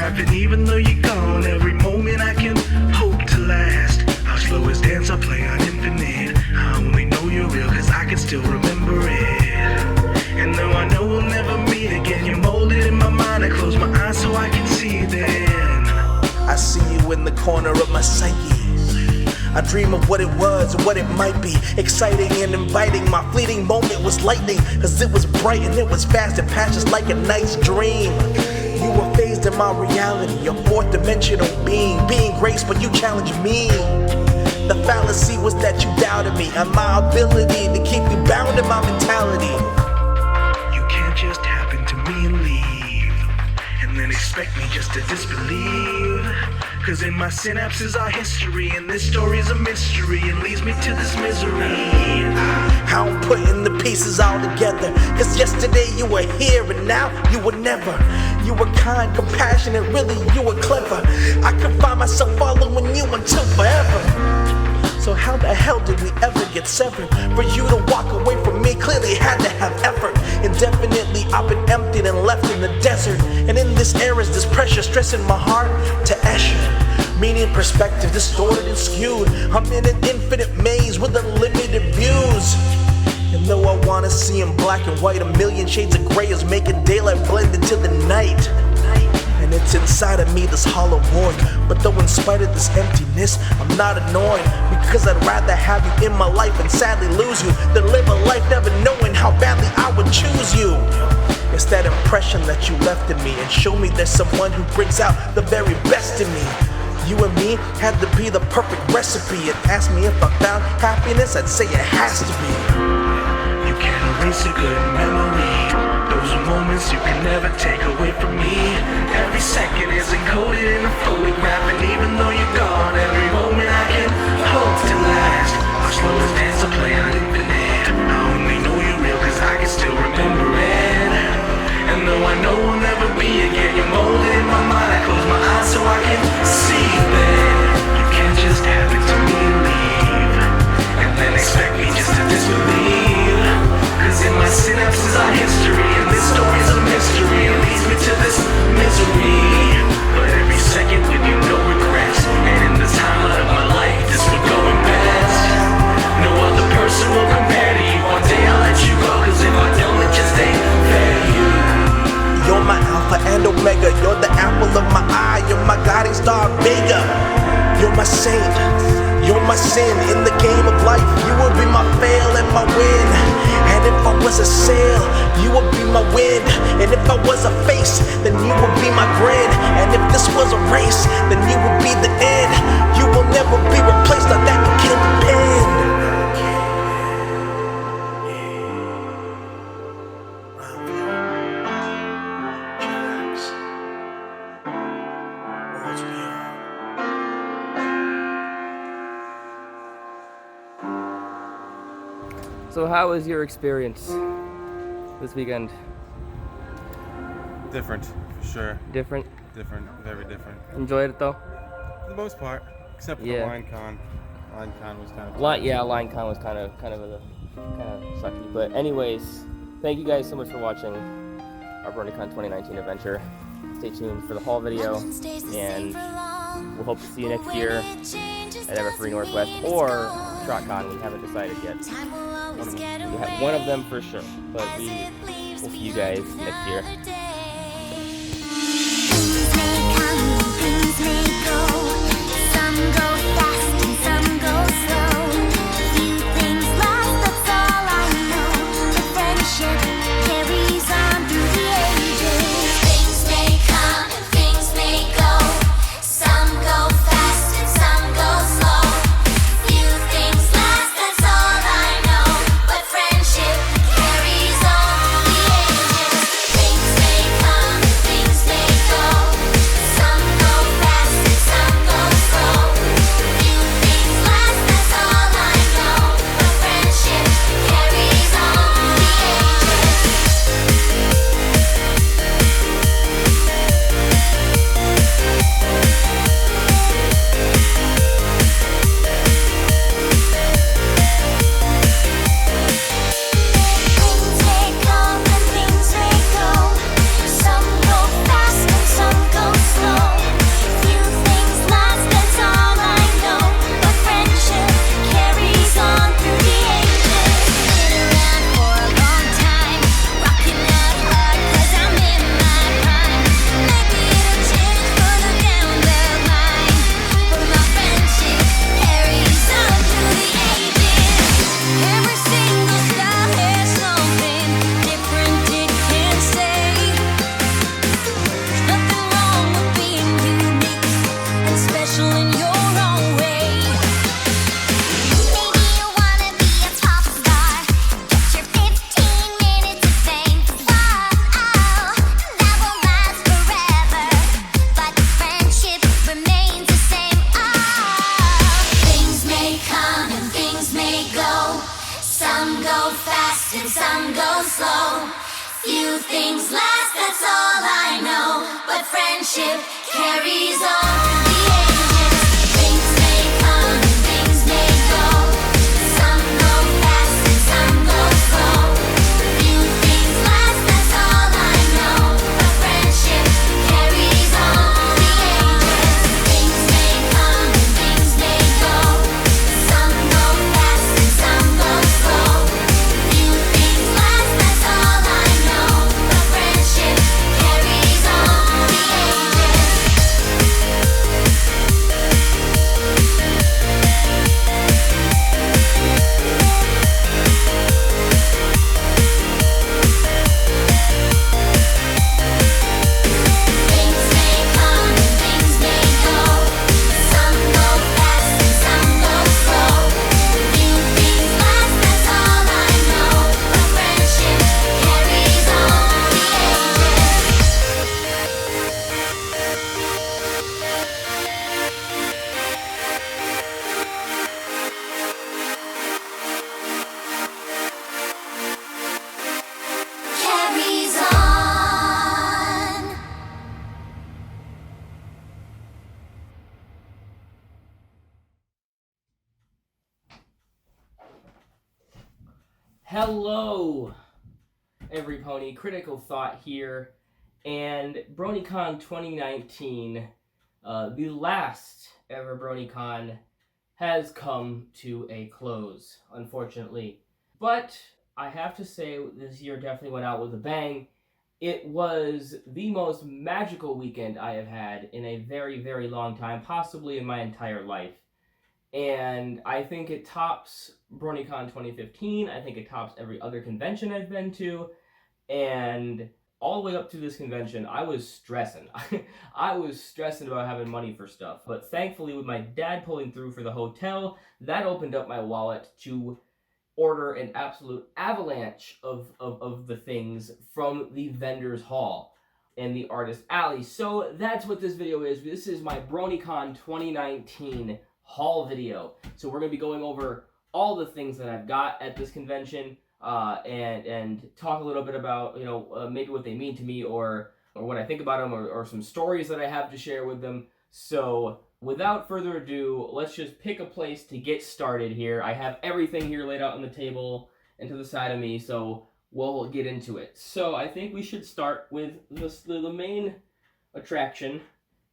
choreographing even though you're gone. Every moment I can hope to last. Our slowest dance I play on infinite. I only know you're real cause I can still remember it. And though I know we'll never meet again, you're molded in my mind. I close my eyes so I can see then. I see you in the corner of my psyche. I dream of what it was and what it might be. Exciting and inviting, my fleeting moment was lightning. Cause it was bright and it was fast and past just like a night's dream. You were phased in my reality, your fourth dimensional being. Being grace but you challenged me. The fallacy was that you doubted me and my ability to keep you bound in my mentality. You can't just happen to me and leave, and then expect me just to disbelieve. Cause in my synapses are history, and this story's a mystery and leads me to this misery. I'm putting the pieces all together. Cause yesterday you were here and now you were never. You were kind, compassionate, really you were clever. I could find myself following you until forever. So how the hell did we ever get severed? For you to walk away from me clearly had to have effort. Indefinitely I've been emptied and left in the desert. And in this air is this pressure stressing my heart to Escher. Meaning perspective distorted and skewed. I'm in an infinite maze with unlimited views. And though I wanna see in black and white, a million shades of gray is making daylight blend into the night. And it's inside of me, this hollow void. But though in spite of this emptiness, I'm not annoyed. Because I'd rather have you in my life and sadly lose you than live a life never knowing how badly I would choose you. It's that impression that you left in me and show me there's someone who brings out the very best in me. You and me had to be the perfect recipe. And ask me if I found happiness, I'd say it has to be. You can't erase a good memory. Those are moments you can never take away from me. Every second is encoded in a photograph, and even though you're gone, every moment I can hope to last. Our slowest dance I play on infinite. I only know you're real cause I can still remember it. And though I know we'll never be again, you're molded in my mind. I close my eyes so I can see then. You can't just happen to me and leave, and then expect me just to disbelieve. Cause in my synapses are history, and this story's a mystery. It leads me to this misery. But every second with you, no regrets. And in this timeline of my life, this would go in best. No other person will compare to you. One day I'll let you go, cause if I don't, it just ain't fair to you. You're my alpha and omega. You're the apple of my eye. You're my guiding star, Vega. You're my saint. You're my sin in the game of life. You would be my fail and my win. And if I was a sail, you would be my wind. And if I was a face, then you would be my grin. And if this was a race, then you would be the end. You will never be replaced, on that you can depend. So how was your experience this weekend? Different, for sure. Different? Different, very different. Enjoyed it though? For the most part, except for the LineCon. LineCon was kind of LineCon was kind of sucky. But anyways, thank you guys so much for watching our BronyCon 2019 adventure. Stay tuned for the haul video, and we'll hope to see you next year at Everfree Northwest or TrotCon. We haven't decided yet. We have one of them for sure, but we'll see you guys next year. Things may go, some go fast and some go slow. Few things last, that's all I know. The friendship carries on through the ages. Things may come and things may go. Some go fast and some go slow. Few things last, that's all I know. But friendship carries on through the ages. Things may fast and some go slow. Few things last, that's all I know. But friendship carries on through the ages. Things may come and things may go. Some go fast and some go slow. Few things last, that's all I know. But friendship carries on through the ages. Things may come and things may go. Some go fast and some go slow. Few things last, that's all I know. But friendship carries on through the ages. Things may come and things may go. Some go fast and some go slow. Few things last, that's all I know. But friendship carries on through the ages. Carries on. Hello, every pony. Critical Thought here, and BronyCon 2019, the last ever BronyCon, has come to a close, unfortunately. But I have to say, this year definitely went out with a bang. It was the most magical weekend I have had in a very, very long time, possibly in my entire life. And I think it tops BronyCon 2015. I think it tops every other convention I've been to. And all the way up to this convention, I was stressing. I was stressing about having money for stuff. But thankfully, with my dad pulling through for the hotel, that opened up my wallet to order an absolute avalanche of the things from the vendor's hall and the artist alley. So that's what this video is. This is my BronyCon 2019 haul video. So we're going to be going over all the things that I've got at this convention, and talk a little bit about, maybe what they mean to me, or what I think about them, or some stories that I have to share with them. So without further ado, let's just pick a place to get started here. I have everything here laid out on the table and to the side of me, so we'll get into it. So I think we should start with the main attraction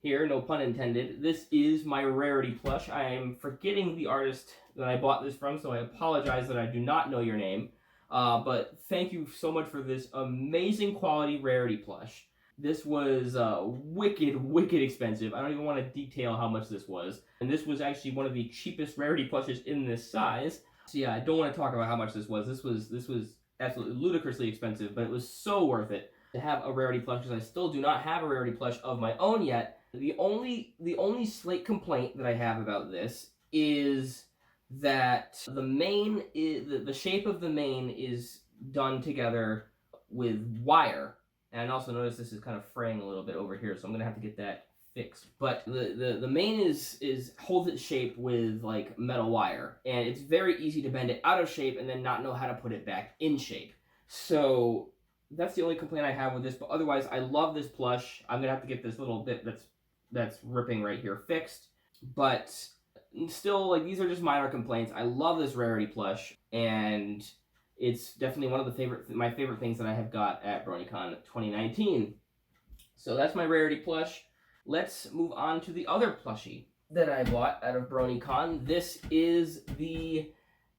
here, no pun intended. This is my rarity plush. I am forgetting the artist that I bought this from, so I apologize that I do not know your name. But thank you so much for this amazing quality rarity plush. This was wicked expensive. I don't even want to detail how much this was. And this was actually one of the cheapest rarity plushes in this size. So yeah, I don't want to talk about how much this was. This was absolutely ludicrously expensive, but it was so worth it to have a rarity plush, because I still do not have a rarity plush of my own yet. The only slight complaint that I have about this is that the shape of the mane is done together with wire. And also notice this is kind of fraying a little bit over here, so I'm gonna have to get that fixed. But the mane is holds its shape with like metal wire, and it's very easy to bend it out of shape and then not know how to put it back in shape. So that's the only complaint I have with this, but otherwise I love this plush. I'm gonna have to get this little bit that's ripping right here fixed, but still, like, these are just minor complaints. I love this rarity plush, and it's definitely one of my favorite things that I have got at BronyCon 2019. So that's my rarity plush. Let's move on to the other plushie that I bought out of BronyCon. This is the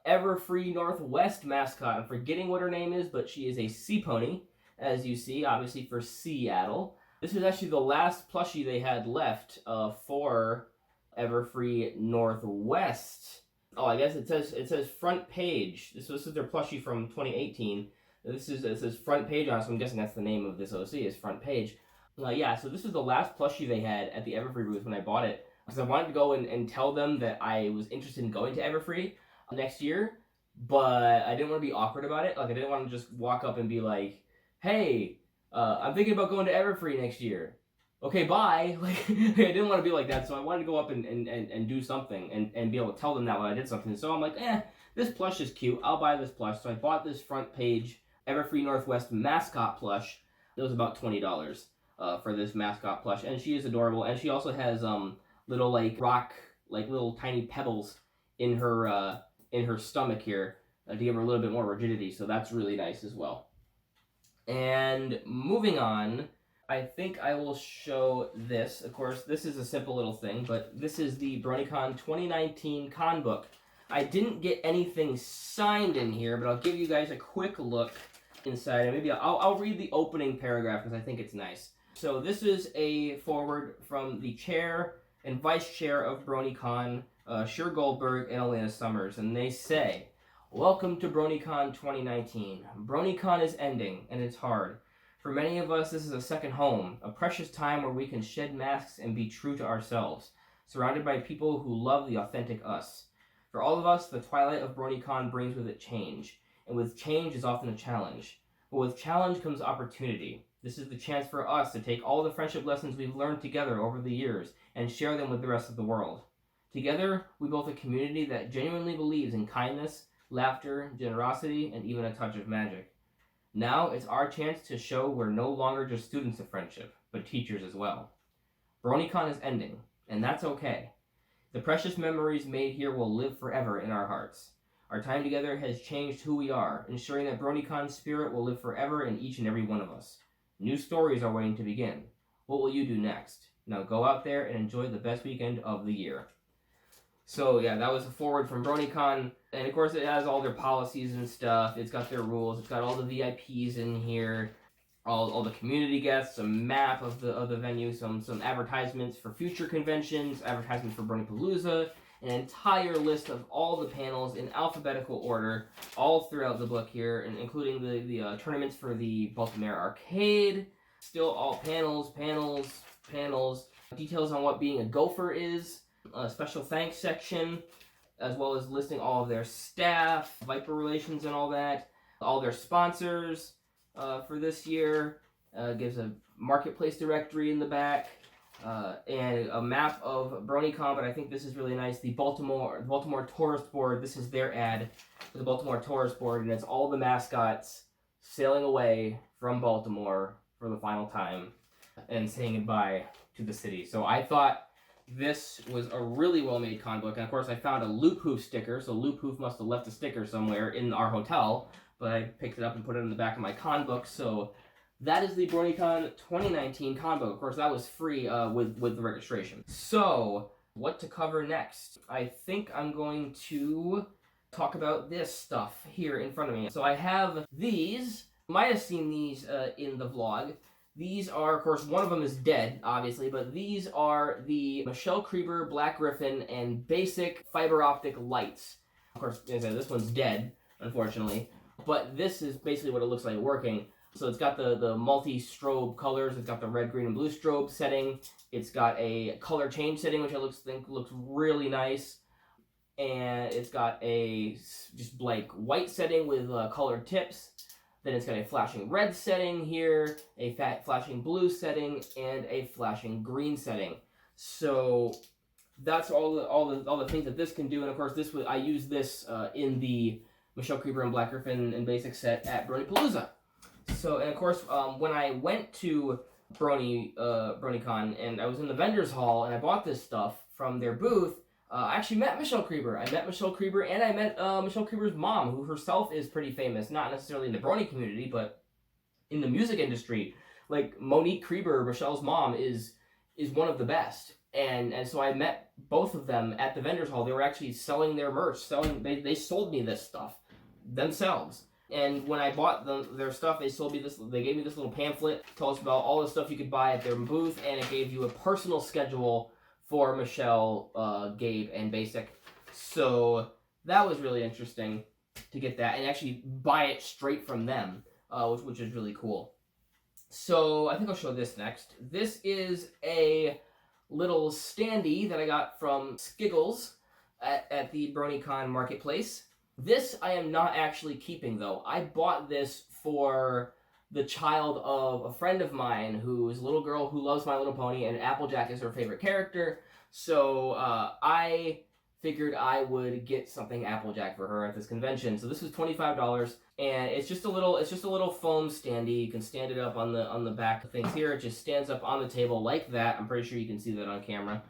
Everfree Northwest mascot. I'm forgetting what her name is, but she is a sea pony, as you see, obviously for Seattle. This is actually the last plushie they had left for Everfree Northwest. Oh, I guess it says front page. This is their plushie from 2018. It says front page on it, so I'm guessing that's the name of this OC, is front page. Yeah, so this is the last plushie they had at the Everfree booth when I bought it, because I wanted to go and tell them that I was interested in going to Everfree next year, but I didn't want to be awkward about it. Like, I didn't want to just walk up and be like, hey, I'm thinking about going to Everfree next year. okay, bye. Like, I didn't want to be like that, so I wanted to go up and do something and be able to tell them that when I did something. So I'm like, this plush is cute. I'll buy this plush. So I bought this front page Everfree Northwest mascot plush. It was about $20 for this mascot plush, and she is adorable. And she also has little like rock, like little tiny pebbles in her stomach here to give her a little bit more rigidity. So that's really nice as well. And moving on, I think I will show this. Of course, this is a simple little thing, but this is the BronyCon 2019 con book. I didn't get anything signed in here, but I'll give you guys a quick look inside, and maybe I'll read the opening paragraph because I think it's nice. So this is a foreword from the chair and vice chair of BronyCon, Shir Goldberg and Elena Summers, and they say, "Welcome to BronyCon 2019. BronyCon is ending, and it's hard. For many of us, this is a second home, a precious time where we can shed masks and be true to ourselves, surrounded by people who love the authentic us. For all of us, the twilight of BronyCon brings with it change, and with change is often a challenge. But with challenge comes opportunity. This is the chance for us to take all the friendship lessons we've learned together over the years and share them with the rest of the world. Together, we built a community that genuinely believes in kindness, laughter, generosity, and even a touch of magic. Now it's our chance to show we're no longer just students of friendship, but teachers as well. BronyCon is ending, and that's okay. The precious memories made here will live forever in our hearts. Our time together has changed who we are, ensuring that BronyCon's spirit will live forever in each and every one of us. New stories are waiting to begin. What will you do next? Now go out there and enjoy the best weekend of the year." So yeah, that was a forward from BronyCon, and of course it has all their policies and stuff. It's got their rules. It's got all the VIPs in here, all the community guests, a map of the venue, some advertisements for future conventions, advertisements for BronyPalooza, an entire list of all the panels in alphabetical order, all throughout the book here, and including the tournaments for the Baltimore Arcade. Still all panels, details on what being a gopher is. A special thanks section, as well as listing all of their staff, Viper relations and all that, all their sponsors for this year, gives a marketplace directory in the back, and a map of BronyCon, but I think this is really nice, the Baltimore Tourist Board. This is their ad for the Baltimore Tourist Board, and it's all the mascots sailing away from Baltimore for the final time and saying goodbye to the city. So I thought this was a really well-made con book, and of course I found a Loop Hoof sticker, so Loop Hoof must have left a sticker somewhere in our hotel, but I picked it up and put it in the back of my con book. So that is the BronyCon 2019 con book. Of course, that was free with the registration. So what to cover next? I think I'm going to talk about this stuff here in front of me. So I have these. You might have seen these in the vlog. These are, of course, one of them is dead, obviously, but these are the Michelle Krieber Black Griffin and basic fiber optic lights. Of course, as I said, this one's dead, unfortunately, but this is basically what it looks like working. So it's got the multi-strobe colors. It's got the red, green, and blue strobe setting. It's got a color change setting, which I think looks really nice. And it's got a just blank white setting with colored tips. Then it's got a flashing red setting here, a flashing blue setting, and a flashing green setting. So that's all the things that this can do. And of course, I use this in the Michelle Krieber and Black Griffin and basic set at BronyPalooza. So, and of course, when I went to BronyCon and I was in the vendors hall and I bought this stuff from their booth, I actually met Michelle Krieber. I met Michelle Krieber, and I met Michelle Krieber's mom, who herself is pretty famous, not necessarily in the Brony community, but in the music industry. Like, Monique Krieber, Michelle's mom, is one of the best. And so I met both of them at the vendors hall. They were actually selling their merch. They sold me this stuff themselves. And when I bought their stuff, they gave me this little pamphlet, told us about all the stuff you could buy at their booth, and it gave you a personal schedule for Michelle, Gabe, and Basic. So that was really interesting to get that and actually buy it straight from them, which is really cool. So I think I'll show this next. This is a little standee that I got from Skiggles at the BronyCon marketplace. This I am not actually keeping, though. I bought this for the child of a friend of mine who is a little girl who loves My Little Pony, and Applejack is her favorite character. So I figured I would get something Applejack for her at this convention. So this was $25, and it's just a little foam standee. You can stand it up on the back of things here. It just stands up on the table like that. I'm pretty sure you can see that on camera.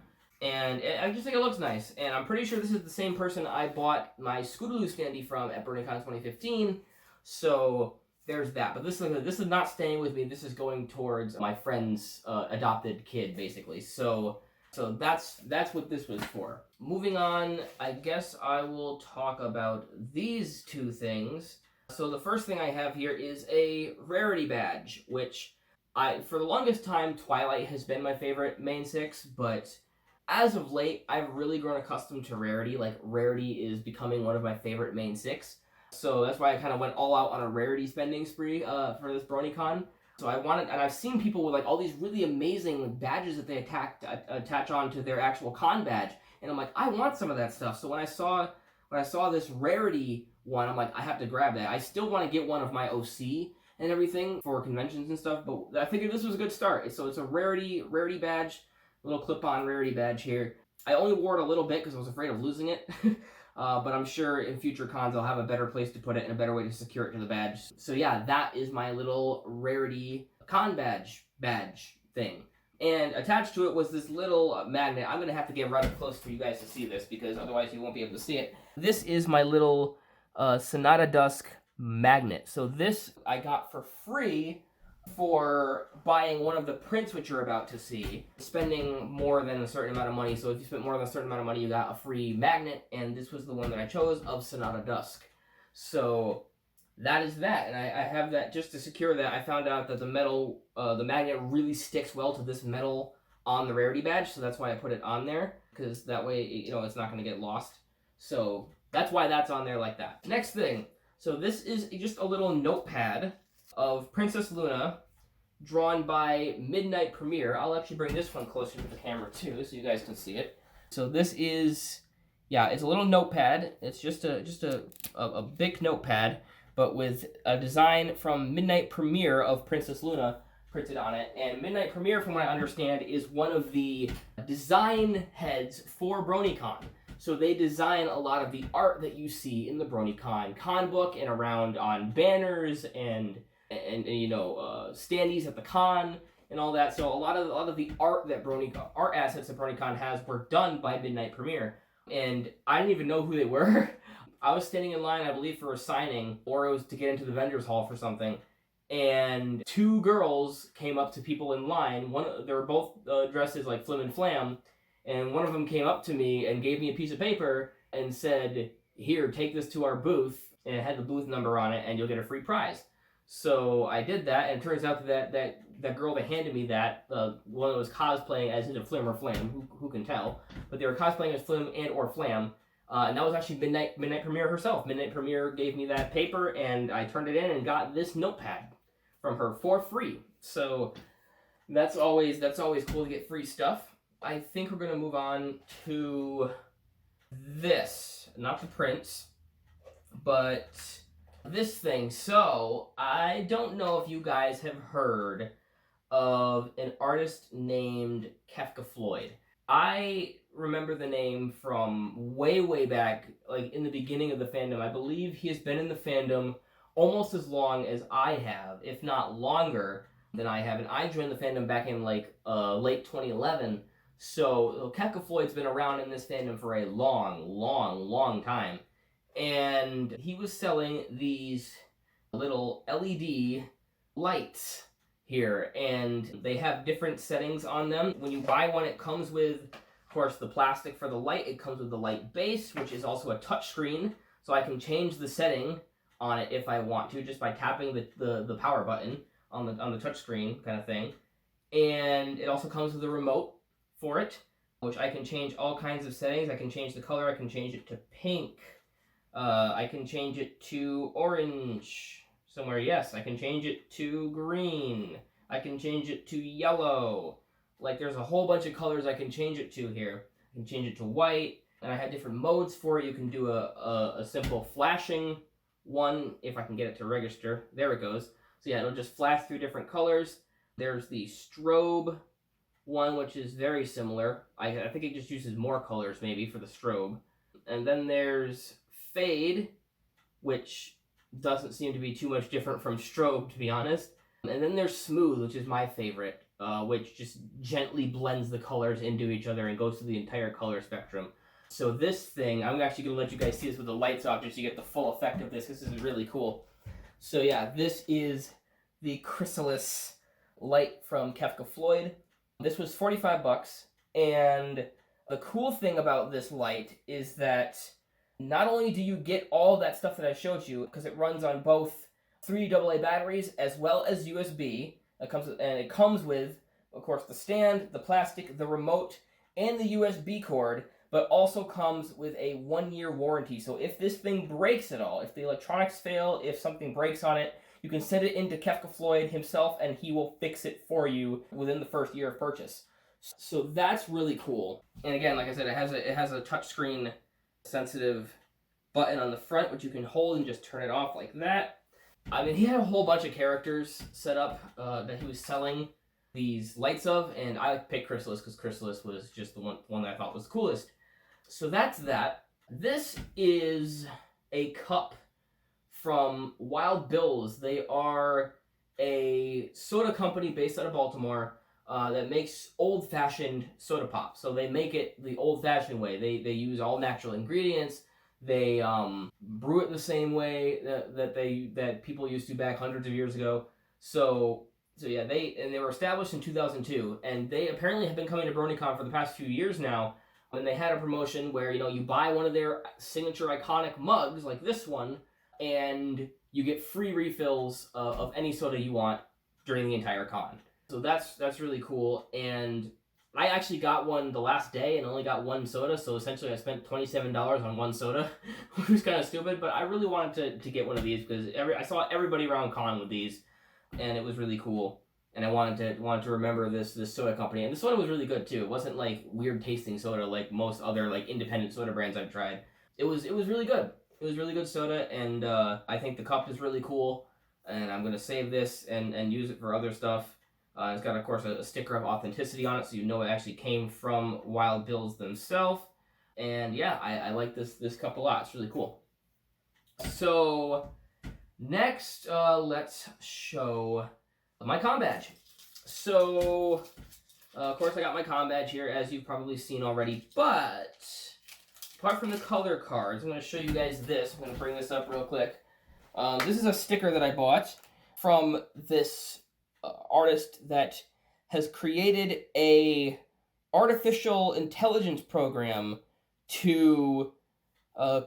And I just think it looks nice. And I'm pretty sure this is the same person I bought my Scootaloo standee from at BronyCon 2015. So there's that. But this is not staying with me. This is going towards my friend's adopted kid, basically. So that's what this was for. Moving on, I guess I will talk about these two things. So the first thing I have here is a rarity badge, which for the longest time, Twilight has been my favorite main 6, but as of late, I've really grown accustomed to rarity. Like, rarity is becoming one of my favorite main 6. So that's why I kind of went all out on a rarity spending spree for this BronyCon. So I wanted, and I've seen people with like all these really amazing badges that they attach on to their actual con badge, and I'm like, I want some of that stuff. So when I saw this rarity one, I'm like, I have to grab that. I still want to get one of my OC and everything for conventions and stuff, but I figured this was a good start. So it's a rarity badge, a little clip-on rarity badge here. I only wore it a little bit because I was afraid of losing it. But I'm sure in future cons I'll have a better place to put it and a better way to secure it to the badge. So yeah, that is my little rarity con badge thing. And attached to it was this little magnet. I'm going to have to get right up close for you guys to see this because otherwise you won't be able to see it. This is my little Sonata Dusk magnet. So this I got for free for buying one of the prints which you're about to see, spending more than a certain amount of money. So if you spent more than a certain amount of money, you got a free magnet, and this was the one that I chose of Sonata Dusk. So that is that, and I have that just to secure that. I found out that the metal, the magnet really sticks well to this metal on the rarity badge, so that's why I put it on there, because that way, you know, it's not going to get lost. So that's why that's on there like that. Next thing, so this is just a little notepad of Princess Luna, drawn by Midnight Premiere. I'll actually bring this one closer to the camera too, so you guys can see it. So this is, yeah, it's a little notepad. It's just a big notepad, but with a design from Midnight Premiere of Princess Luna printed on it. And Midnight Premiere, from what I understand, is one of the design heads for BronyCon. So they design a lot of the art that you see in the BronyCon con book and around on banners and you know, standees at the con and all that. So a lot of the art that art assets that BronyCon has were done by Midnight Premiere, and I didn't even know who they were. I was standing in line, I believe, for a signing, or it was to get into the vendors hall for something, and two girls came up to people in line. They were both dressed as like Flim and Flam, and one of them came up to me and gave me a piece of paper and said, "Here, take this to our booth," and it had the booth number on it, and you'll get a free prize. So I did that, and it turns out that girl that handed me that, one that was cosplaying as either Flim or Flam, who can tell, but they were cosplaying as Flim and or Flam, and that was actually Midnight Premiere herself. Midnight Premiere gave me that paper, and I turned it in and got this notepad from her for free. So that's always cool to get free stuff. I think we're gonna move on to this, not the prints, but this thing. So I don't know if you guys have heard of an artist named Kefka Floyd. I remember the name from way back, like in the beginning of the fandom. I believe he has been in the fandom almost as long as I have, if not longer than I have. And I joined the fandom back in like late 2011. So Kefka Floyd's been around in this fandom for a long time. And he was selling these little LED lights here, and they have different settings on them. When you buy one, it comes with, of course, the plastic for the light. It comes with the light base, which is also a touch screen, so I can change the setting on it if I want to, just by tapping the power button on the touch screen kind of thing. And it also comes with a remote for it, which I can change all kinds of settings. I can change the color. I can change it to pink. I can change it to orange somewhere. Yes, I can change it to green. I can change it to yellow. Like, there's a whole bunch of colors I can change it to here. I can change it to white, and I have different modes for it. You can do a simple flashing one, if I can get it to register. There it goes. So yeah, it'll just flash through different colors. There's the strobe one, which is very similar. I think it just uses more colors maybe for the strobe. And then there's fade, which doesn't seem to be too much different from strobe, to be honest. And then there's smooth, which is my favorite, which just gently blends the colors into each other and goes through the entire color spectrum. So this thing, I'm actually going to let you guys see this with the lights off just so you get the full effect of this. This is really cool. So yeah, this is the Chrysalis light from Kefka Floyd. This was 45 bucks, and the cool thing about this light is that not only do you get all that stuff that I showed you, because it runs on both 3 AA batteries as well as USB. It comes with, of course, the stand, the plastic, the remote, and the USB cord, but also comes with a 1-year warranty. So if this thing breaks at all, if the electronics fail, if something breaks on it, you can send it into Kefka Floyd himself and he will fix it for you within the first year of purchase. So that's really cool. And again, like I said, it has a touchscreen sensitive button on the front, which you can hold and just turn it off like that. I mean, he had a whole bunch of characters set up that he was selling these lights of, and I picked Chrysalis because Chrysalis was just the one that I thought was the coolest. So that's that. This is a cup from Wild Bills. They are a soda company based out of Baltimore that makes old-fashioned soda pop. So they make it the old-fashioned way. They use all natural ingredients. They brew it the same way that people used to back hundreds of years ago. So yeah, they were established in 2002, and they apparently have been coming to BronyCon for the past few years now. And they had a promotion where you buy one of their signature iconic mugs like this one, and you get free refills of any soda you want during the entire con. So that's really cool. And I actually got one the last day and only got one soda, so essentially I spent $27 on one soda, which was kind of stupid, but I really wanted to get one of these because I saw everybody around con with these, and it was really cool. And I wanted to remember this soda company, and the soda was really good too. It wasn't like weird tasting soda like most other like independent soda brands I've tried. It was really good. It was really good soda, and I think the cup is really cool, and I'm gonna save this and use it for other stuff. It's got, of course, a sticker of authenticity on it, so you know it actually came from Wild Bills themselves. And yeah, I like this cup a lot. It's really cool. So next, let's show my con badge. So, of course, I got my con badge here, as you've probably seen already. But apart from the color cards, I'm going to show you guys this. I'm going to bring this up real quick. This is a sticker that I bought from this artist that has created a artificial intelligence program to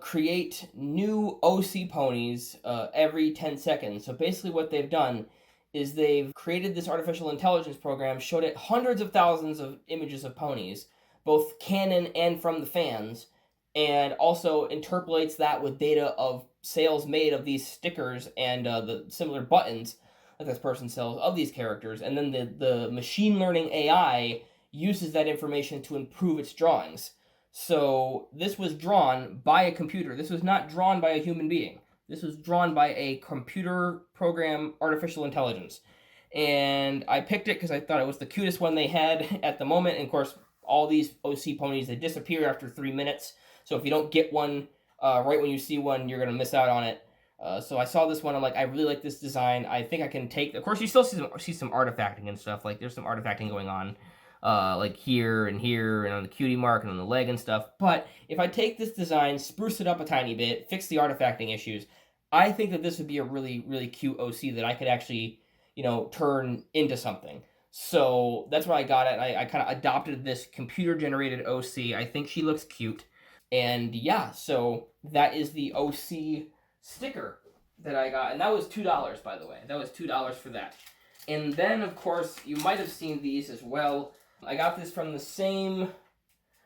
create new OC ponies every 10 seconds. So basically what they've done is they've created this artificial intelligence program, showed it hundreds of thousands of images of ponies, both canon and from the fans, and also interpolates that with data of sales made of these stickers and the similar buttons that this person sells of these characters, and then the machine learning AI uses that information to improve its drawings. So this was drawn by a computer. This was not drawn by a human being. This was drawn by a computer program artificial intelligence. And I picked it because I thought it was the cutest one they had at the moment. And of course, all these OC ponies, they disappear after 3 minutes. So if you don't get one right when you see one, you're going to miss out on it. So I saw this one, I'm like, I really like this design. I think I can take, of course you still see some artifacting and stuff, like there's some artifacting going on, like here and on the cutie mark and on the leg and stuff. But if I take this design, spruce it up a tiny bit, fix the artifacting issues, I think that this would be a really, really cute OC that I could actually, turn into something. So that's why I got it. I kind of adopted this computer-generated OC. I think she looks cute. And yeah, so that is the OC sticker that I got, and that was $2, by the way. That was $2 for that. And then, of course, you might have seen these as well. I got this from the same...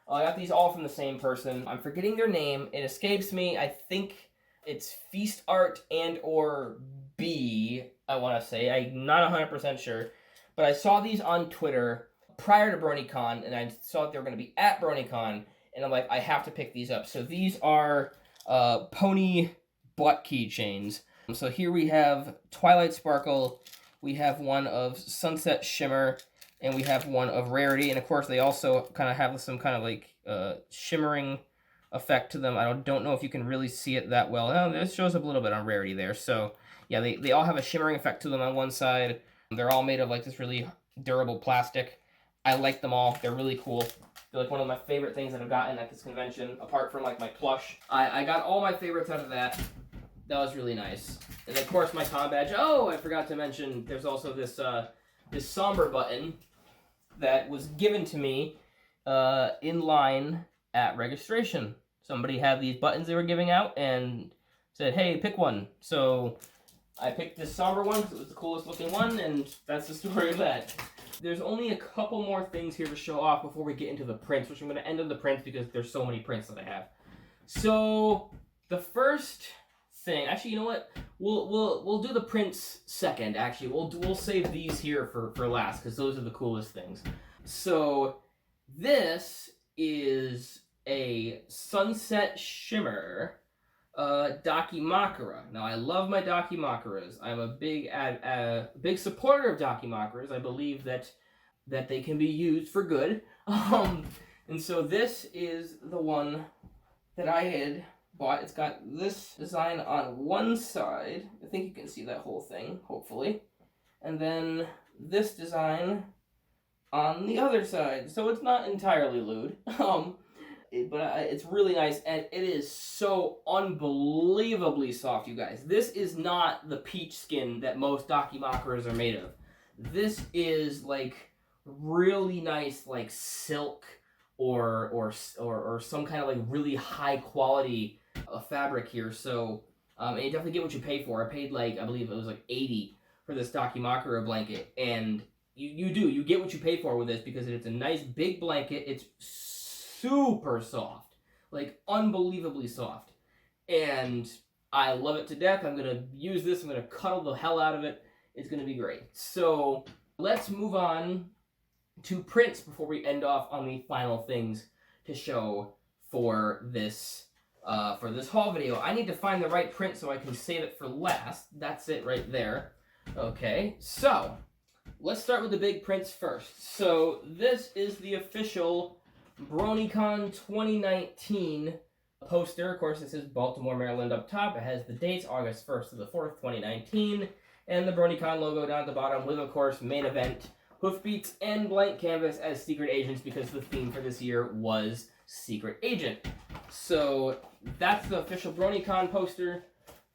I got these all from the same person. I'm forgetting their name. It escapes me. I think it's Feast Art and or B, I want to say. I'm not 100% sure. But I saw these on Twitter prior to BronyCon, and I saw that they were going to be at BronyCon, and I'm like, I have to pick these up. So these are pony butt keychains. So here we have Twilight Sparkle, we have one of Sunset Shimmer, and we have one of Rarity. And of course, they also kind of have some kind of like shimmering effect to them. I don't know if you can really see it that well. Oh, this shows up a little bit on Rarity there. So yeah, they all have a shimmering effect to them on one side. They're all made of like this really durable plastic. I like them all. They're really cool. They're like one of my favorite things that I've gotten at this convention, apart from like my plush. I got all my favorites out of that. That was really nice. And of course my Tom badge. Oh, I forgot to mention there's also this this somber button that was given to me in line at registration. Somebody had these buttons they were giving out and said, hey, pick one. So I picked this somber one because it was the coolest looking one, and that's the story of that. There's only a couple more things here to show off before we get into the prints, which I'm going to end on the prints because there's so many prints that I have. So the first thing, actually, you know what? We'll do the prints second. Actually, we'll save these here for last because those are the coolest things. So this is a Sunset Shimmer Dakimakura. Now I love my Dakimakuras. I'm a big supporter of Dakimakuras. I believe that they can be used for good. And so this is the one that I had bought. It's got this design on one side. I think you can see that whole thing, hopefully. And then this design on the other side. So it's not entirely lewd. But it's really nice, and it is so unbelievably soft, you guys. This is not the peach skin that most Dakimakuras are made of. This is like really nice, like silk or some kind of like really high quality fabric here. So and you definitely get what you pay for. I paid like, I believe it was like $80 for this Dakimakura blanket, and you get what you pay for with this because it's a nice big blanket. It's super soft, like unbelievably soft, and I love it to death. I'm gonna use this. I'm gonna cuddle the hell out of it. It's gonna be great. So let's move on to prints before we end off on the final things to show for this haul video. I need to find the right print so I can save it for last. That's it right there. Okay, so let's start with the big prints first. So this is the official BronyCon 2019 poster. Of course, this is Baltimore, Maryland up top. It has the dates, August 1st to the 4th, 2019, and the BronyCon logo down at the bottom with, of course, main event, Hoofbeats, and blank canvas as secret agents because the theme for this year was secret agent. So that's the official BronyCon poster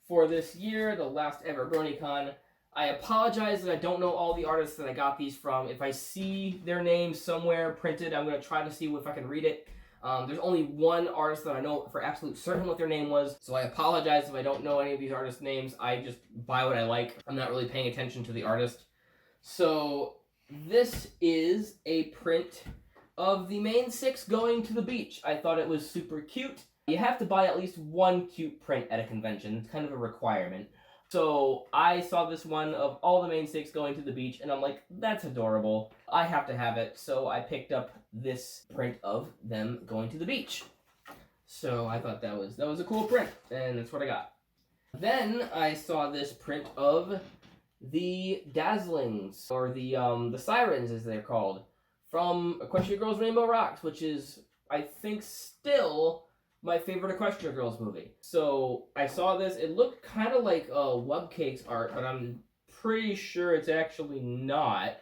for this year, the last ever BronyCon. I apologize that I don't know all the artists that I got these from. If I see their names somewhere printed, I'm going to try to see if I can read it. There's only one artist that I know for absolute certain what their name was, so I apologize if I don't know any of these artists' names. I just buy what I like. I'm not really paying attention to the artist. So this is a print of the main six going to the beach. I thought it was super cute. You have to buy at least one cute print at a convention. It's kind of a requirement. So I saw this one of all the main six going to the beach, and I'm like, that's adorable. I have to have it, so I picked up this print of them going to the beach. So I thought that was a cool print, and that's what I got. Then I saw this print of the Dazzlings, or the Sirens as they're called, from Equestria Girls Rainbow Rocks, which is, I think, still my favorite Equestria Girls movie. So I saw this. It looked kind of like Webcake's art, but I'm pretty sure it's actually not.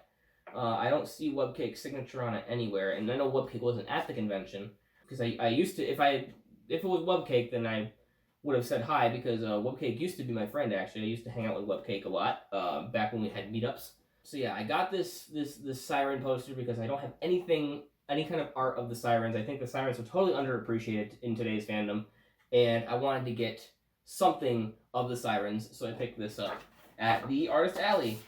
I don't see Webcake's signature on it anywhere, and I know Webcake wasn't at the convention because I used to. If it was Webcake, then I would have said hi because Webcake used to be my friend. Actually, I used to hang out with Webcake a lot back when we had meetups. So yeah, I got this Siren poster because I don't have any kind of art of the Sirens. I think the Sirens are totally underappreciated in today's fandom, and I wanted to get something of the Sirens, so I picked this up at the Artist Alley.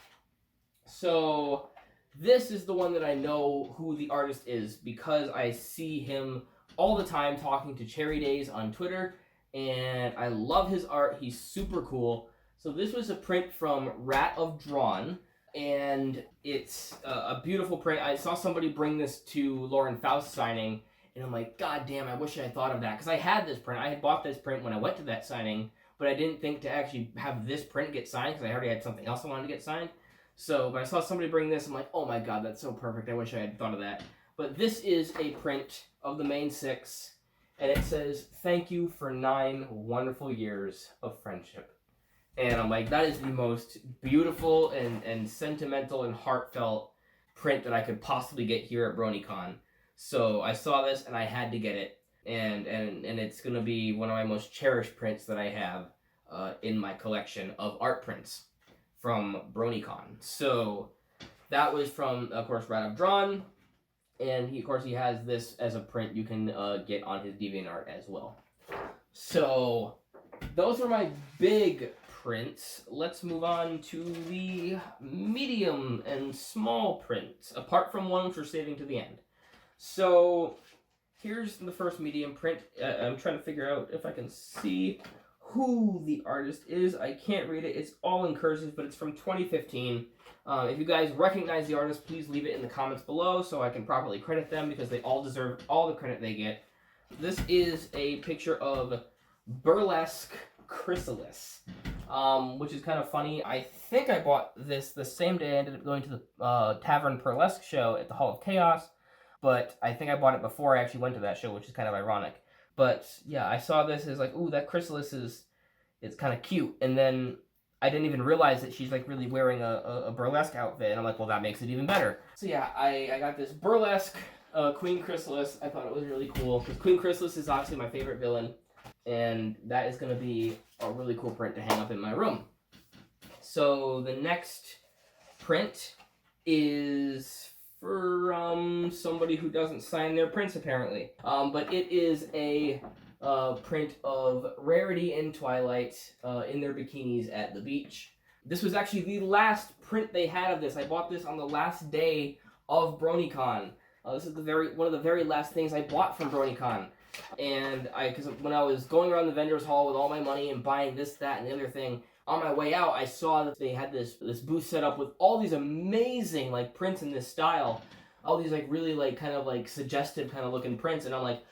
So this is the one that I know who the artist is because I see him all the time talking to Cherry Days on Twitter, and I love his art. He's super cool. So this was a print from Rat of Drawn, and it's a beautiful print. I saw somebody bring this to Lauren Faust signing, and I'm like, God damn, I wish I had thought of that, because I had this print. I had bought this print when I went to that signing but I didn't think to actually have this print get signed because I already had something else I wanted to get signed. So, but I saw somebody bring this, I'm like, oh my god, that's so perfect. I wish I had thought of that. But this is a print of the main 6, and it says, "Thank you for 9 wonderful years of friendship." And I'm like, that is the most beautiful and sentimental and heartfelt print that I could possibly get here at BronyCon. So I saw this and I had to get it. And it's going to be one of my most cherished prints that I have in my collection of art prints from BronyCon. So that was from, of course, Rad Drawn. And he, of course, he has this as a print you can get on his DeviantArt as well. So those are my big prints. Let's move on to the medium and small prints, apart from one which we're saving to the end. So here's the first medium print. I'm trying to figure out if I can see who the artist is. I can't read it. It's all in cursive, but it's from 2015. If you guys recognize the artist, please leave it in the comments below so I can properly credit them because they all deserve all the credit they get. This is a picture of Burlesque Chrysalis, which is kind of funny. I think I bought this the same day I ended up going to the Tavern Burlesque show at the Hall of Chaos, but I think I bought it before I actually went to that show, which is kind of ironic. But yeah, I saw this as like, ooh, that Chrysalis it's kind of cute, and then I didn't even realize that she's like really wearing a burlesque outfit, and I'm like, well, that makes it even better. So yeah, I got this burlesque Queen Chrysalis. I thought it was really cool because Queen Chrysalis is obviously my favorite villain, and that is going to be a really cool print to hang up in my room. So the next print is from somebody who doesn't sign their prints apparently, but it is a print of Rarity and Twilight in their bikinis at the beach. This was actually the last print they had of this. I bought this on the last day of BronyCon. This is one of the very last things I bought from BronyCon. And because when I was going around the vendors hall with all my money and buying this, that, and the other thing, on my way out, I saw that they had this booth set up with all these amazing like prints in this style, all these like really like kind of like suggestive kind of looking prints, and I'm like,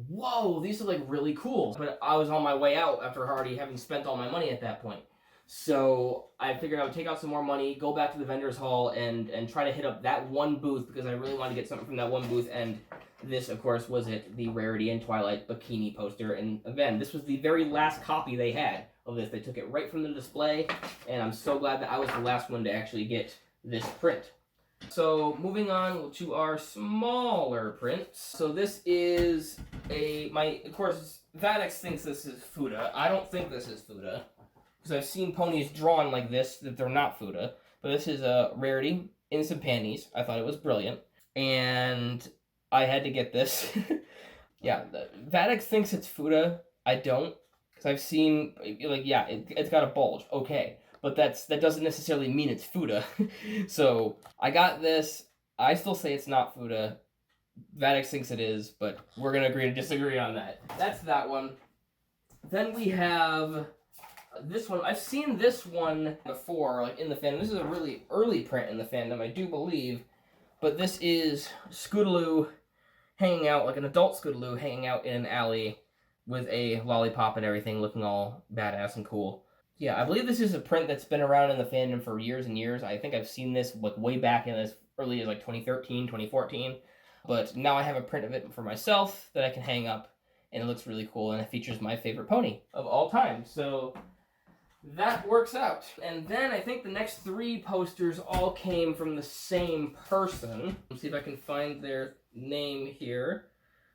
whoa, these are like really cool. But I was on my way out after already having spent all my money at that point. So I figured I would take out some more money, go back to the vendors hall, and try to hit up that one booth because I really wanted to get something from that one booth. And this, of course, was the Rarity and Twilight bikini poster. And again, this was the very last copy they had of this. They took it right from the display, and I'm so glad that I was the last one to actually get this print. So moving on to our smaller prints. So this is of course, Vadex thinks this is Fuda. I don't think this is Fuda, because I've seen ponies drawn like this that they're not Fuda. But this is a Rarity in some panties. I thought it was brilliant, and I had to get this. Yeah, Vadex thinks it's Fuda. I don't, because I've seen, like, yeah, it's got a bulge. Okay. But that doesn't necessarily mean it's Fuda. So I got this. I still say it's not Fuda. Vadex thinks it is, but we're going to agree to disagree on that. That's that one. Then we have this one. I've seen this one before, like in the fandom. This is a really early print in the fandom, I do believe. But this is Scootaloo hanging out, like an adult Scootaloo hanging out in an alley with a lollipop and everything, looking all badass and cool. Yeah, I believe this is a print that's been around in the fandom for years and years. I think I've seen this like way back in as early as like 2013, 2014. But now I have a print of it for myself that I can hang up, and it looks really cool, and it features my favorite pony of all time. So that works out. And then I think the next 3 posters all came from the same person. Let's see if I can find their name here.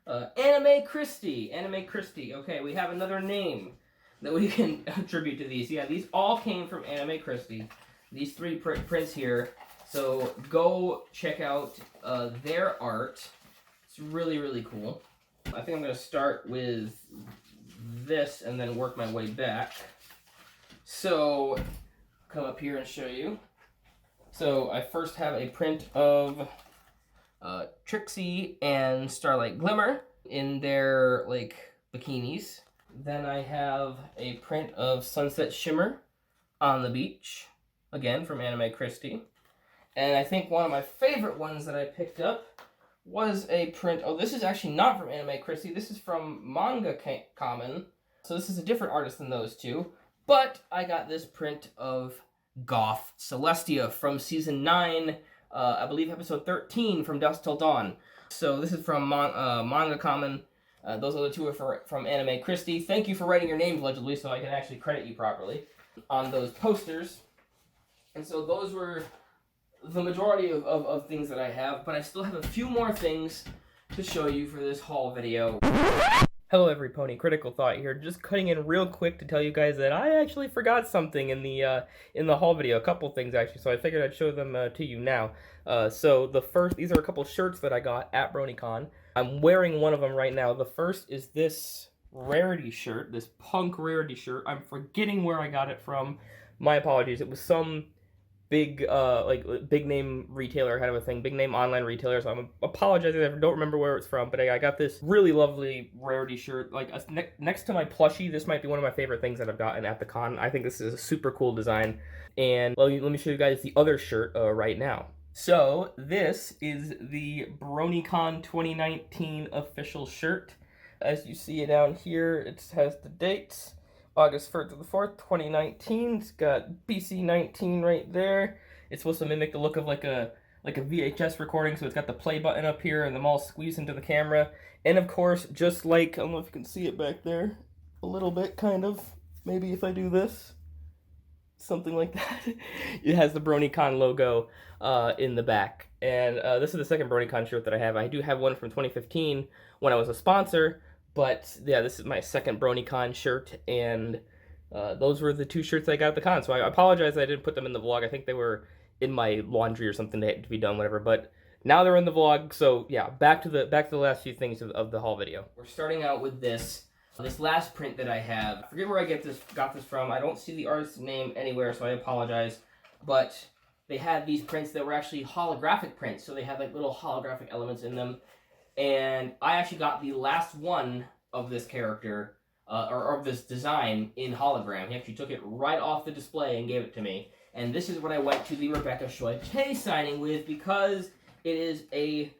Anime Christie. Anime Christie. Okay, we have another name that we can attribute to these. Yeah, these all came from Anime Christie. These 3 prints here. So go check out their art. It's really, really cool. I think I'm going to start with this and then work my way back. So come up here and show you. So I first have a print of Trixie and Starlight Glimmer in their like bikinis. Then I have a print of Sunset Shimmer on the beach, again from Anime Christie. And I think one of my favorite ones that I picked up was a print, oh, this is actually not from Anime Christie, this is from Manga Common, So this is a different artist than those two, but I got this print of Goth Celestia from Season 9, I believe episode 13, From Dusk Till Dawn. So this is from Manga Common. Those other two are from Anime Christie. Thank you for writing your names legibly so I can actually credit you properly on those posters. And so those were the majority of things that I have, but I still have a few more things to show you for this haul video. Hello every pony, Critical Thought here, just cutting in real quick to tell you guys that I actually forgot something in the haul video, a couple things actually, so I figured I'd show them to you now. So the first, these are a couple shirts that I got at BronyCon. I'm wearing one of them right now. The first is this rarity shirt, this punk rarity shirt. I'm forgetting where I got it from. My apologies. It was some big big name retailer kind of a thing, big name online retailer, so I'm apologizing, I don't remember where it's from, but I got this really lovely rarity shirt, like next to my plushie. This might be one of my favorite things that I've gotten at the con. I think this is a super cool design, and let me show you guys the other shirt right now. So this is the BronyCon 2019 official shirt. As you see it down here, it has the dates. August 1st to the 4th, 2019. It's got BC19 right there. It's supposed to mimic the look of like a VHS recording, so it's got the play button up here and them all squeezed into the camera. And of course, just like, I don't know if you can see it back there, a little bit, kind of. Maybe if I do this, something like that. It has the BronyCon logo in the back. And this is the second BronyCon shirt that I have. I do have one from 2015 when I was a sponsor. But yeah, this is my second BronyCon shirt, and those were the two shirts I got at the con. So I apologize I didn't put them in the vlog. I think they were in my laundry or something to be done, whatever. But now they're in the vlog. So yeah, back to the last few things of the haul video. We're starting out with this last print that I have. I forget where I got this from. I don't see the artist's name anywhere, so I apologize. But they had these prints that were actually holographic prints, so they had like little holographic elements in them. And I actually got the last one of this character, or of this design, in hologram. He actually took it right off the display and gave it to me. And this is what I went to the Rebecca Choite signing with, because it is a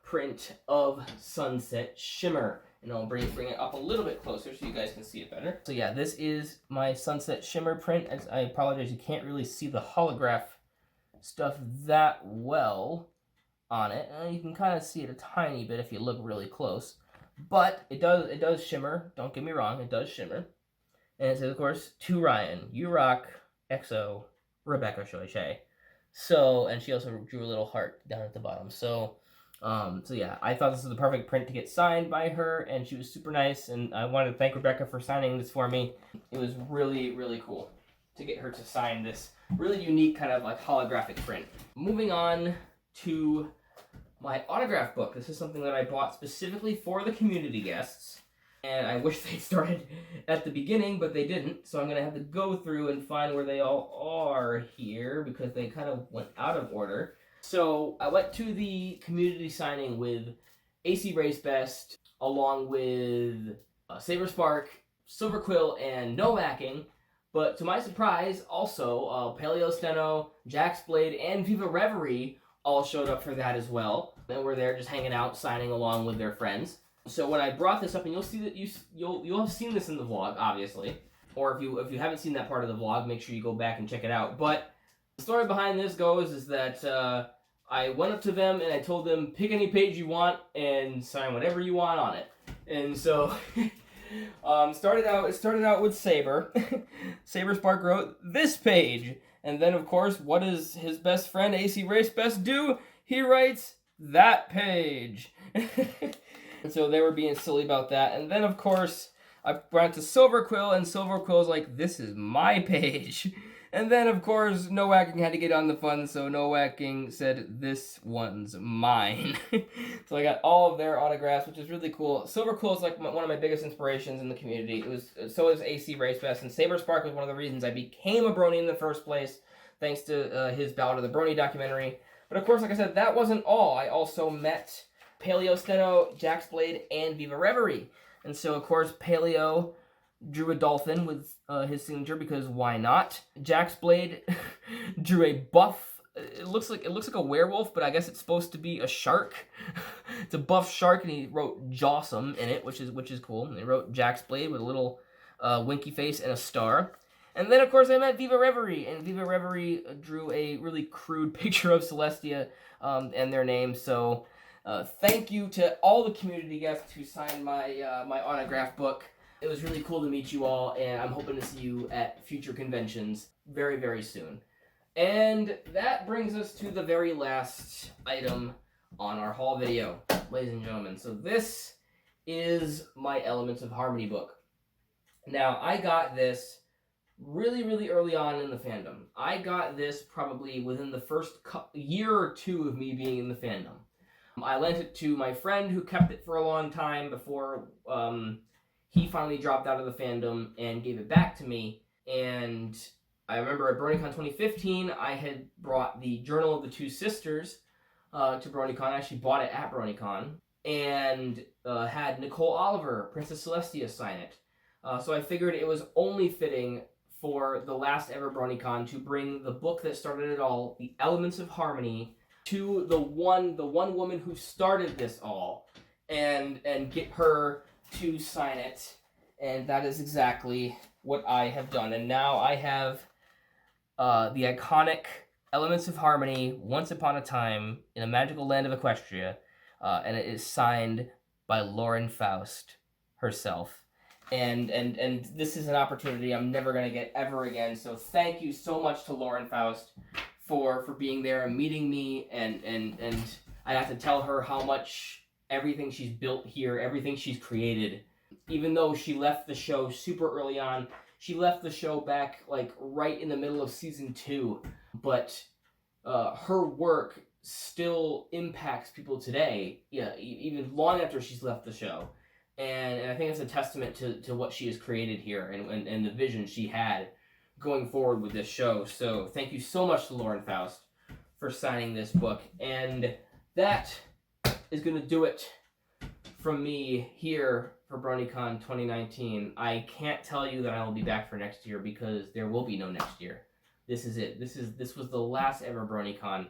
print of Sunset Shimmer. And I'll bring it up a little bit closer so you guys can see it better. So yeah, this is my Sunset Shimmer print. I apologize, you can't really see the holograph stuff that well on it. You can kind of see it a tiny bit if you look really close, but it does shimmer. Don't get me wrong, it does shimmer. And it says, of course, to Ryan, you rock, XO, Rebecca Choite. So, and she also drew a little heart down at the bottom. So yeah, I thought this was the perfect print to get signed by her, and she was super nice. And I wanted to thank Rebecca for signing this for me. It was really, really cool to get her to sign this really unique kind of like holographic print. Moving on to my autograph book. This is something that I bought specifically for the community guests, and I wish they started at the beginning, but they didn't, so I'm going to have to go through and find where they all are here, because they kind of went out of order. So I went to the community signing with AC Race Best, along with Saber Spark, Silver Quill, and No Hacking. But to my surprise, also, Paleo Steno, Jax Blade, and Viva Reverie all showed up for that as well. And were there just hanging out, signing along with their friends. So when I brought this up, and you'll see that you'll have seen this in the vlog, obviously. Or if you haven't seen that part of the vlog, make sure you go back and check it out. But the story behind this goes is that I went up to them and I told them, pick any page you want and sign whatever you want on it. And so it started out with Saber. Saber Spark wrote this page. And then, of course, what does his best friend, AC Race Best, do? He writes that page. And so they were being silly about that. And then, of course, I went to Silver Quill, and Silver Quill's like, this is my page. And then, of course, No Hacking had to get on the fun, so No Hacking said, this one's mine. So I got all of their autographs, which is really cool. Silver Quill is like one of my biggest inspirations in the community. So is AC Race Best, and Saber Spark was one of the reasons I became a Brony in the first place, thanks to his Ballad of the Brony documentary. But of course, like I said, that wasn't all. I also met Paleo Steno, Jax Blade, and Viva Reverie. And so, of course, Paleo drew a dolphin with his signature, because why not? Jax Blade drew a buff. It looks like a werewolf, but I guess it's supposed to be a shark. It's a buff shark, and he wrote Jawsome in it, which is cool. And he wrote Jax Blade with a little winky face, and a star. And then, of course, I met Viva Reverie, and Viva Reverie drew a really crude picture of Celestia and their name. So thank you to all the community guests who signed my my autograph book. It was really cool to meet you all, and I'm hoping to see you at future conventions very, very soon. And that brings us to the very last item on our haul video, ladies and gentlemen. So this is my Elements of Harmony book. Now, I got this really, really early on in the fandom. I got this probably within the first year or two of me being in the fandom. I lent it to my friend who kept it for a long time before he finally dropped out of the fandom and gave it back to me. And I remember at BronyCon 2015, I had brought the Journal of the Two Sisters to BronyCon. I actually bought it at BronyCon and had Nicole Oliver, Princess Celestia, sign it. So I figured it was only fitting for the last ever BronyCon to bring the book that started it all, the Elements of Harmony, to the one woman who started this all, and get her to sign it. And that is exactly what I have done. And now I have the iconic Elements of Harmony, Once Upon a Time in a Magical Land of Equestria, and it is signed by Lauren Faust herself. And this is an opportunity I'm never going to get ever again. So thank you so much to Lauren Faust for being there and meeting me. And I have to tell her how much everything she's built here, everything she's created, even though she left the show super early on. She left the show back like right in the middle of season 2. But her work still impacts people today, even long after she's left the show. And I think it's a testament to what she has created here and the vision she had going forward with this show. So thank you so much to Lauren Faust for signing this book. And that is going to do it from me here for BronyCon 2019. I can't tell you that I will be back for next year because there will be no next year. This is it. This was the last ever BronyCon.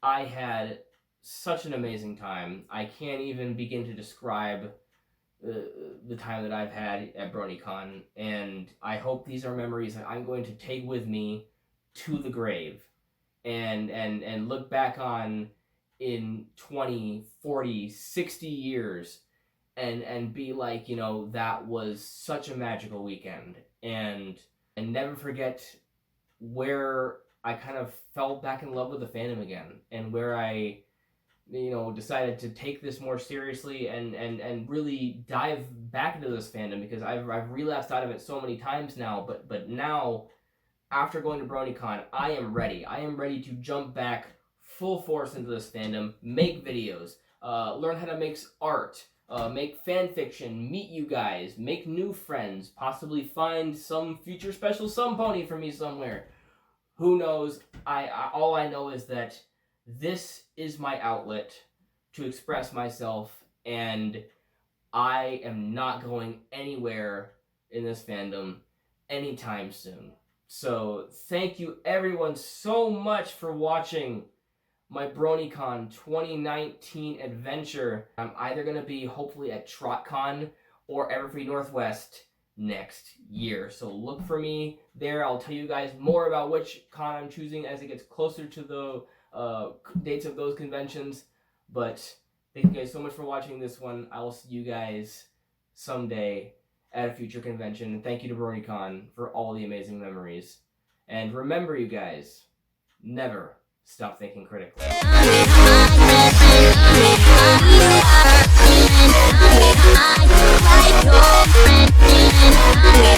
I had such an amazing time. I can't even begin to describe the time that I've had at BronyCon, and I hope these are memories that I'm going to take with me to the grave and look back on in 20, 40, 60 years and be like, you know, that was such a magical weekend, and never forget where I kind of fell back in love with the fandom again, and where I, you know, decided to take this more seriously and really dive back into this fandom, because I've relapsed out of it so many times now, but now, after going to BronyCon, I am ready. I am ready to jump back full force into this fandom, make videos, learn how to make art, make fan fiction, meet you guys, make new friends, possibly find some future special Sun Pony for me somewhere. Who knows? All I know is that this is my outlet to express myself, and I am not going anywhere in this fandom anytime soon. So thank you everyone so much for watching my BronyCon 2019 adventure. I'm either going to be hopefully at TrotCon or Everfree Northwest next year. So look for me there. I'll tell you guys more about which con I'm choosing as it gets closer to the dates of those conventions. But thank you guys so much for watching this one. I will see you guys someday at a future convention. And thank you to BronyCon for all the amazing memories. And remember, you guys, never stop thinking critically. I